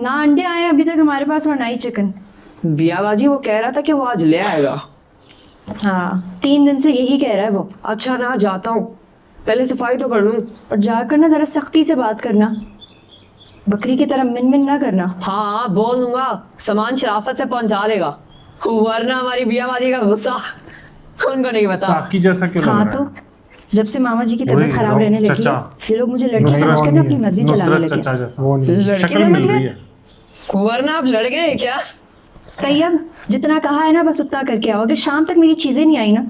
ना अंडे आए अभी तक हमारे पास और ना ही चिकन। बियाबाजी वो कह रहा था कि वो आज ले आएगा। हाँ 3 दिन से यही कह रहा है वो। अच्छा ना जाता हूँ, पहले सफाई तो कर लूँ। और जाकर ना जरा सख्ती से बात करना, बकरी की तरह मिन मिन ना करना। हाँ बोल दूंगा, सामान शराफत से पहुंचा देगा, वरना हमारी बियाबाजी का गुस्सा उनको नहीं पता। साकी जैसा क्यों लग हाँ रहा तो है? जब से मामा जी की वही तबीयत खराब रहने लगी है, चचा। ये लोग मुझे लड़की नुसरत समझ कर ना अपनी मर्जी चलाने नुसरत लगे। चचा जैसा लड़की शक्ल समझ मिल गए? रही है। वरना आप लड़ गए क्या? तैयब जितना कहा है ना बस उतना करके आओ। अगर शाम तक मेरी चीजें नहीं आई ना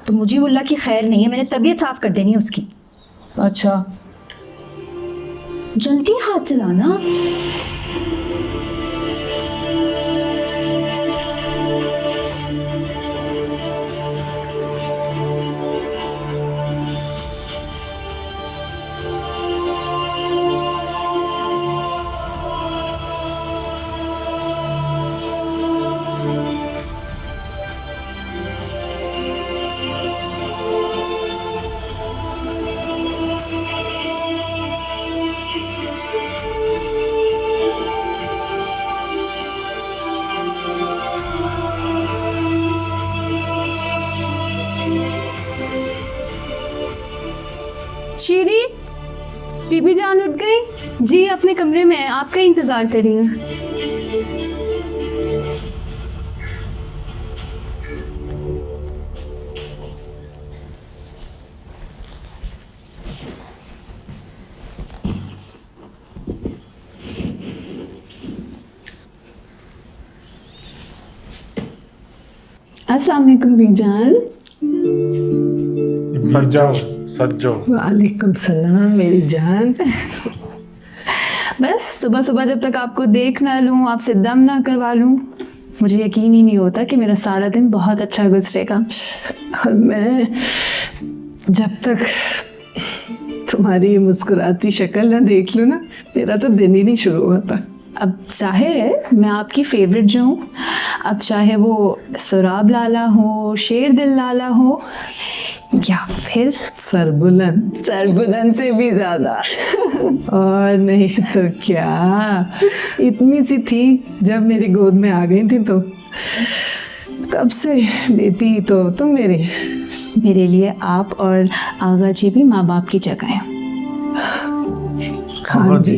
तो मुजीबुल्लाह की खैर नहीं है, मैंने तबीयत साफ कर देनी है उसकी। अच्छा जल्दी हाथ चलाना। शीरी, बीबी जान उठ गई? जी अपने कमरे में है, आपका इंतजार कर रही हूँ। अस्सलाम वालेकुम बीजान। सज जाओ सज जाओ। वालेकुम सलाम मेरी जान। बस सुबह सुबह जब तक आपको देख ना लूँ, आपसे दम ना करवा लूँ, मुझे यकीन ही नहीं होता कि मेरा सारा दिन बहुत अच्छा गुजरेगा। और मैं जब तक तुम्हारी ये मुस्कुराती शक्ल ना देख लूँ ना, मेरा तो दिन ही नहीं शुरू होता। अब जाहिर है मैं आपकी फेवरेट जो हूँ, अब चाहे वो सुराब लाला हो, शेर दिल लाला हो, या फिर सरबुलंद से भी ज्यादा। और नहीं तो क्या, इतनी सी थी जब मेरी गोद में आ गई थी तो तब से बेटी तो तुम मेरी। मेरे लिए आप और आगा जी भी माँ बाप की जगह हैं। हाँ जी,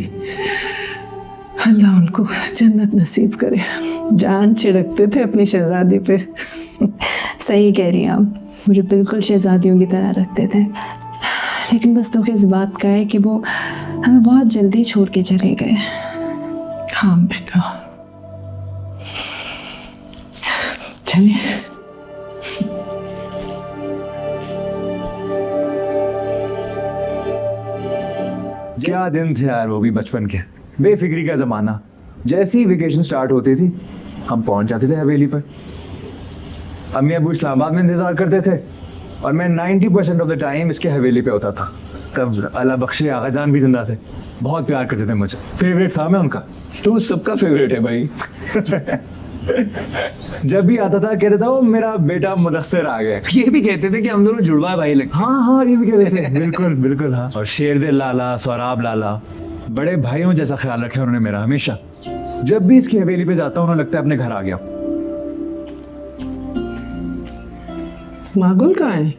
अल्लाह उनको जन्नत नसीब करे। जान छिड़कते थे अपनी शहजादी पे। सही कह रही हैं आप, मुझे बिल्कुल शहजादियों की तरह रखते थे, लेकिन बस दुख इस बात का है कि वो हमें बहुत जल्दी छोड़ के चले गए। हाँ बेटा, चलिए। क्या दिन थे यार वो भी बचपन के, बेफिक्री का जमाना। जैसी वेकेशन स्टार्ट होती थी हम पहुंच जाते थे हवेली पर। अम्मी अबू इस्लामाबाद में इंतजार करते थे और मैं 90% ऑफ द टाइम इसके हवेली पे होता था। तब अल्लाह बख्शे आगा जान भी जिंदा थे, बहुत प्यार करते थे मुझे, फेवरेट था मैं उनका। तू सबका फेवरेट है भाई। जब भी आता था कहता था वो मेरा बेटा मुदस्सिर आ गया। ये भी कहते थे कि हम दोनों जुड़वा भाई लगे। हाँ हाँ ये भी कहते थे, बिल्कुल बिल्कुल हाँ। और शेर दिल लाला, सोराब लाला, बड़े भाइयों जैसा ख्याल रखा उन्होंने मेरा हमेशा। जब भी इसकी हवेली पे जाता हूँ उन्हें लगता है अपने घर आ गया। मागुल कहाँ है?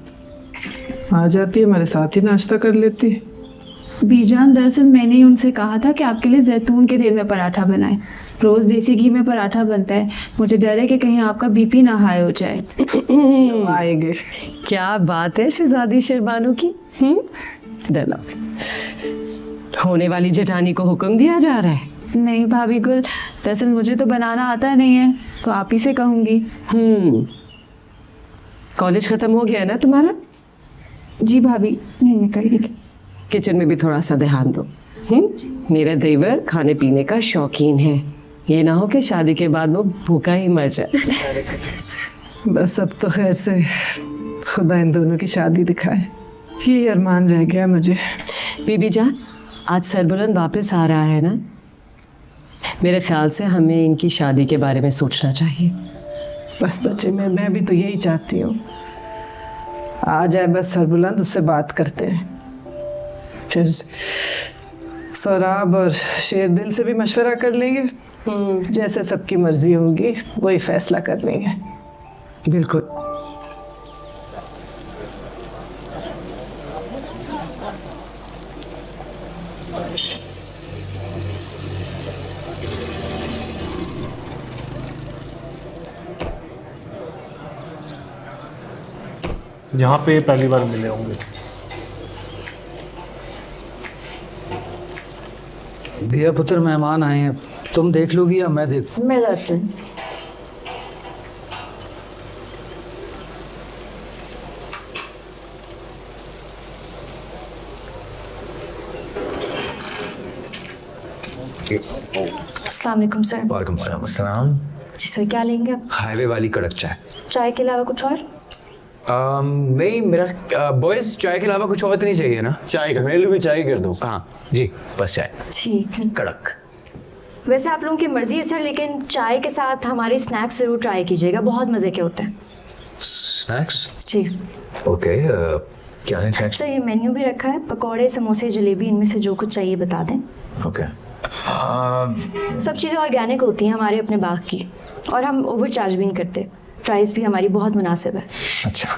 आ जाती है हमारे साथ ही नाश्ता कर लेती। बीजान, दरअसल मैंने ही उनसे कहा था कि आपके लिए जैतून के तेल में पराठा बनाए। रोज़ देसी घी में पराठा बनता है, मुझे डर है कि कहीं आपका बीपी ना हाई हो जाए। आएंगे। क्या बात है शहजादी शेरबानो की। डरना होने वाली जेठानी को हुक्म दिया जा रहा है। नहीं भाभी गुल, दरअसल मुझे तो बनाना आता नहीं है, तो आप ही से कहूँगी। कॉलेज खत्म हो गया है ना तुम्हारा? जी भाभी, नहीं निकलेगी। किचन में भी थोड़ा सा ध्यान दो। मेरा देवर खाने पीने का शौकीन है, ये ना हो कि शादी के बाद वो भूखा ही मर जाए। बस अब तो खैर से खुदा इन दोनों की शादी दिखाए, ये अरमान रह गया मुझे। बीबी जान, आज सरबुलंद वापस आ रहा है ना, मेरे ख्याल से हमें इनकी शादी के बारे में सोचना चाहिए। बस बच्चे, मैं भी तो यही चाहती हूँ। आ जाए बस सरबुलंद, उससे बात करते हैं, फिर सौराब और शेरदिल से भी मशवरा कर लेंगे। जैसे सबकी मर्जी होगी वही फैसला कर लेंगे। बिल्कुल। यहाँ पे पहली बार मिले होंगे। दिया पुत्र मेहमान आए हैं, तुम देख लोगी या मैं देखूं? मैं जाती हूँ। अस्सलाम वालेकुम सर। वालेकुम सलाम। जी सर, क्या लेंगे आप? हाईवे वाली कड़क चाय। चाय के अलावा कुछ और? नहीं, मेरा बॉयज चाय के अलावा कुछ और तो नहीं चाहिए ना? चाय का मेरे लिए भी चाय कर दो। हाँ जी, बस चाय ठीक है। कड़क। वैसे आप लोगों की मर्जी है सर, लेकिन चाय के साथ हमारे स्नैक्स ज़रूर ट्राई कीजिएगा, बहुत मज़े के होते हैं। स्नैक्स? जी ओके, क्या है स्नैक्स? सर ये मेन्यू भी रखा है, पकौड़े, समोसे, जलेबी, इनमें से जो कुछ चाहिए बता दें। ओके। सब चीज़ें ऑर्गेनिक होती हैं हमारे अपने बाग की, और हम ओवर चार्ज भी नहीं करते। प्राइस भी हमारी बहुत मुनासिब है। अच्छा,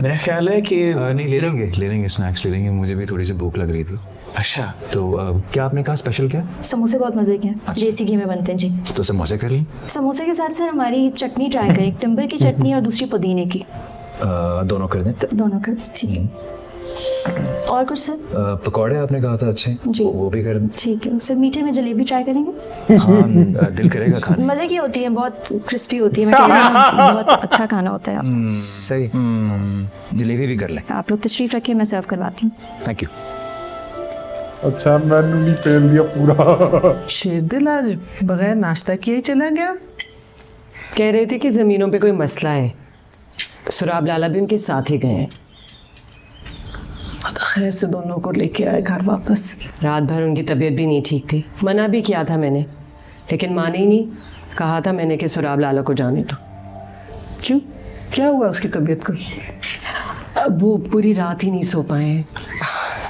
मेरा ख्याल है कि नहीं ले लेंगे स्नैक्स ले लेंगे, मुझे भी थोड़ी सी भूख लग रही थी। अच्छा, तो क्या आपने कहा स्पेशल क्या? समोसे बहुत मज़े के हैं, देसी घी में बनते हैं जी। तो समोसे कर लें। समोसे के साथ सर हमारी चटनी ट्राई करें, टिम्बर की चटनी और दूसरी पुदीने की। दोनों कर दें। तो दोनों कर, ठीक है। और कुछ सर? पकौड़े आपने कहा था अच्छे, जी। वो भी कर दें। ठीक है सर। मीठे में जलेबी ट्राई करेंगे? हाँ, दिल करेगा खाने। मज़े की होती है, बहुत क्रिस्पी होती है। मैं कह रही हूँ, बहुत अच्छा खाना होता है। सही। जलेबी भी कर लें। आप लोग तशरीफ़ रखिए, मैं सर्व करवाती हूँ। Thank you. अच्छा, मैंने नहीं फेल दिया पूरा। शेरदिल आज बगैर नाश्ता किए ही चला गया। कह रहे थे कि ज़मीनों पे कोई मसला है, सुराब लाला भी उनके साथ ही गए हैं। खैर से दोनों को लेके आए घर वापस। रात भर उनकी तबीयत भी नहीं ठीक थी, मना भी किया था मैंने, लेकिन माने ही नहीं। कहा था मैंने कि सुराब लाला को जाने दो। क्यों, क्या हुआ उसकी तबीयत को? अब वो पूरी रात ही नहीं सो पाए हैं।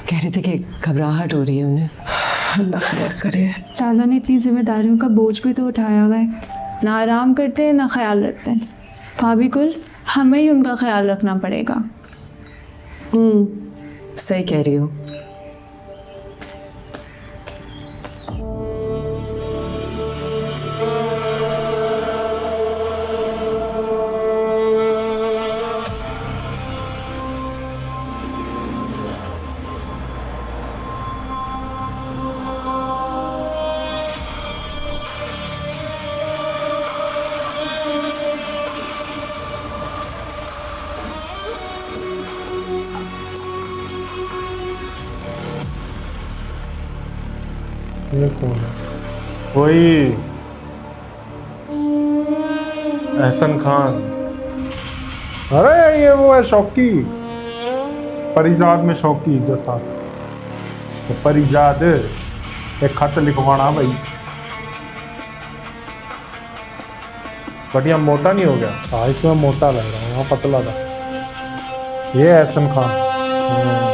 कह रहे थे कि घबराहट हो रही है उन्हें। अल्लाह खैर करे। लाला ने इतनी जिम्मेदारियों का बोझ भी तो उठाया हुआ है, ना आराम करते हैं ना ख्याल रखते हैं। भाभी कुल हमें ही उनका ख्याल रखना पड़ेगा। सही कह रही हो। ये कौन है? वही एहसन खान। अरे ये वो है शौकी, परिजाद में शौकी जो था। तो परिजाद एक खत लिखवाना भाई, बट यहाँ मोटा नहीं हो गया। हाँ, इसमें मोटा लग रहा है, वहाँ पतला था। ये एहसन खान।